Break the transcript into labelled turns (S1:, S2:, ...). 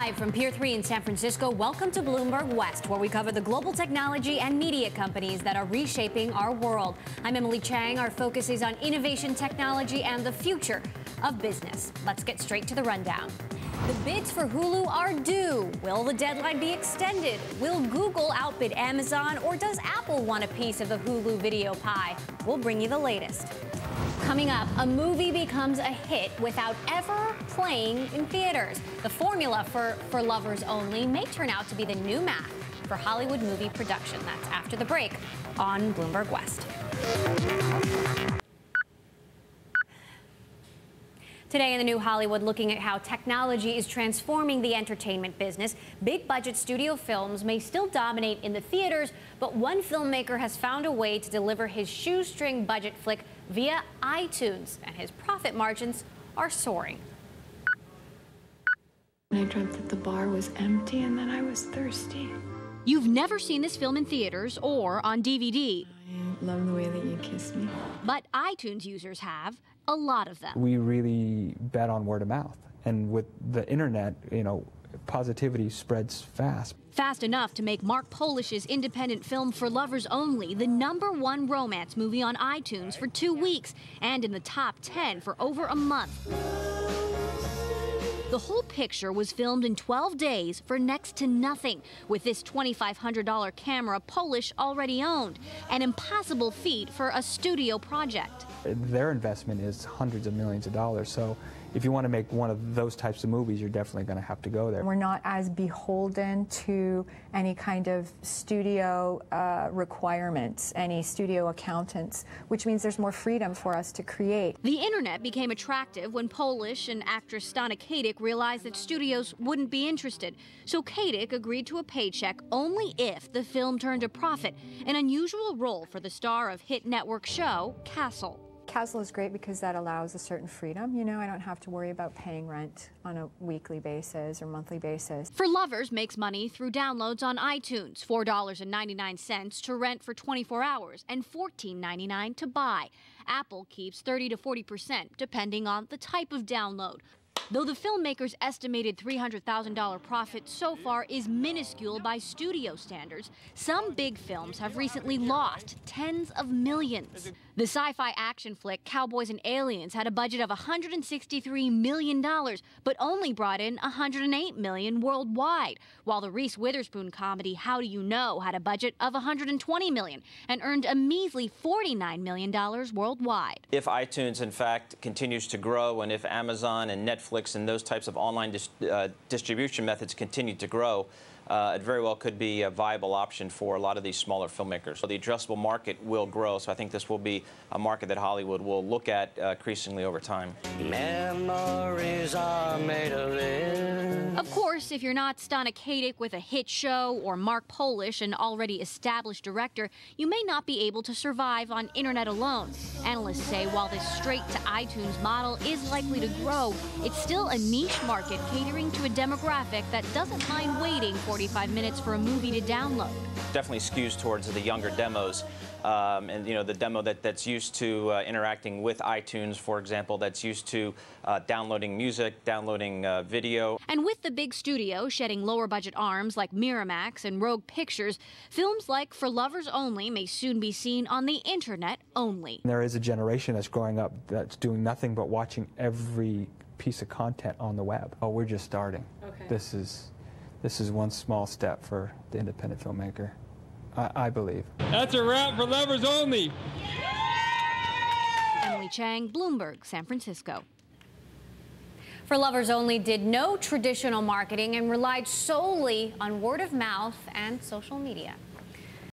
S1: Live from Pier 3 in San Francisco, welcome to Bloomberg West, where we cover the global technology and media companies that are reshaping our world. I'm Emily Chang. Our focus is on innovation, technology, and the future of business. Let's get straight to the rundown. The bids for Hulu are due. Will the deadline be extended? Will Google outbid Amazon, or does Apple want a piece of the Hulu video pie? We'll bring you the latest. Coming up, a movie becomes a hit without ever playing in theaters. The formula for lovers only may turn out to be the new math for Hollywood movie production. That's after the break on Bloomberg West. Today in the New Hollywood, looking at how technology is transforming the entertainment business. Big budget studio films may still dominate in the theaters, but one filmmaker has found a way to deliver his shoestring budget flick via iTunes, and his profit margins are soaring.
S2: I dreamt that the bar was empty and then I was thirsty.
S3: You've never seen this film in theaters or on DVD.
S2: I love the way that you kissed me.
S3: But iTunes users have, a lot of them.
S4: We really bet on word of mouth. And with the internet, positivity spreads fast.
S3: Fast enough to make Mark Polish's independent film For Lovers Only the #1 romance movie on iTunes for 2 weeks and in the top 10 for over a month. The whole picture was filmed in 12 days for next to nothing, with this $2,500 camera Polish already owned, an impossible feat for a studio project.
S4: Their investment is hundreds of millions of dollars, so if you want to make one of those types of movies, you're definitely going to have to go there.
S5: We're not as beholden to any kind of studio requirements, any studio accountants, which means there's more freedom for us to create.
S3: The internet became attractive when Polish and actress Stana Katic realized that studios wouldn't be interested. So Katic agreed to a paycheck only if the film turned a profit, an unusual role for the star of hit network show Castle.
S5: Castle is great because that allows a certain freedom. I don't have to worry about paying rent on a weekly basis or monthly basis.
S3: For Lovers makes money through downloads on iTunes, $4.99 to rent for 24 hours and $14.99 to buy. Apple keeps 30 to 40% depending on the type of download. Though the filmmaker's estimated $300,000 profit so far is minuscule by studio standards, some big films have recently lost tens of millions. The sci-fi action flick Cowboys and Aliens had a budget of $163 million, but only brought in $108 million worldwide, while the Reese Witherspoon comedy How Do You Know had a budget of $120 million and earned a measly $49 million worldwide.
S6: If iTunes, in fact, continues to grow, and if Amazon and Netflix and those types of online distribution methods continue to grow, it very well could be a viable option for a lot of these smaller filmmakers. So the addressable market will grow, so I think this will be a market that Hollywood will look at increasingly over time.
S7: Memories are made of it.
S3: Of course, if you're not Stana Katic with a hit show or Mark Polish, an already established director, you may not be able to survive on internet alone. Analysts say while this straight-to-iTunes model is likely to grow, it's still a niche market catering to a demographic that doesn't mind waiting 45 minutes for a movie to download.
S6: Definitely skews towards the younger demos. And the demo that's used to interacting with iTunes, for example, that's used to downloading music, downloading video.
S3: And with the big studio shedding lower budget arms like Miramax and Rogue Pictures, films like For Lovers Only may soon be seen on the internet only.
S4: There is a generation that's growing up that's doing nothing but watching every piece of content on the web. Oh, we're just starting. Okay. This is one small step for the independent filmmaker. I believe.
S8: That's a wrap for Lovers Only.
S3: Emily Chang, Bloomberg, San Francisco.
S1: For Lovers Only did no traditional marketing and relied solely on word of mouth and social media.